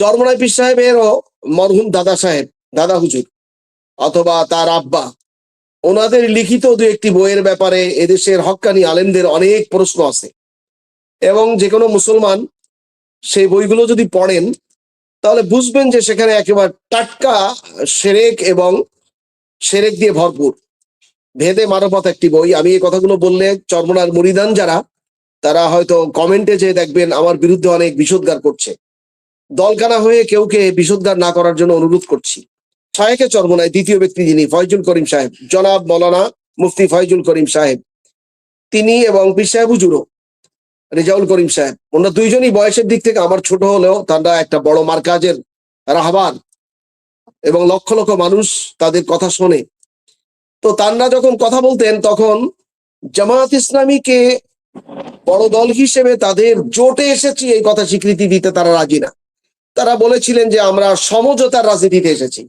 চরমনাই পীর সাহেবেরও মরহুম দাদা সাহেব, দাদা হুজুর অথবা তার আব্বা, ওনাদের লিখিত দু একটি বইয়ের ব্যাপারে এদেশের হক্কানি আলেমদের অনেক প্রশ্ন আছে, এবং যে কোনো মুসলমান সেই বইগুলো যদি পড়েন তাহলে বুঝবেন যে সেখানে একেবারে টাটকা সেরেক এবং সেরেক দিয়ে ভরপুর। ভেদে মানবত একটি বই। আমি এই কথাগুলো বললে চরমনার মুরিদান যারা, তারা হয়তো কমেন্টে যে দেখবেন আমার বিরুদ্ধে অনেক বিষোদ্গার করছে। দলকানা হয়ে কেউকে বিষোদ্গার না করার জন্য অনুরোধ করছি। শায়েখে চরমনায় দ্বিতীয় ব্যক্তি যিনি ফয়জুল করিম সাহেব, জনাব মৌলানা মুফতি ফয়জুল করিম সাহেব, তিনি এবং পীর সাহেব হুজুরও রেজাউল করিম সাহেব, ওনারা দুইজনই বয়সের দিক থেকে আমার ছোট হলেও তারা একটা বড় মার্কাজের রাহবার এবং লক্ষ লক্ষ মানুষ তাদের কথা শোনে। তো তারা যখন কথা বলতেন তখন জামায়াত ইসলামীকে বড় দল হিসেবে তাদের জোটে এসেছি এই কথা স্বীকৃতি দিতে তারা রাজি না। তারা বলেছিলেন যে আমরা সমঝোতার রাজনীতিতে এসেছি।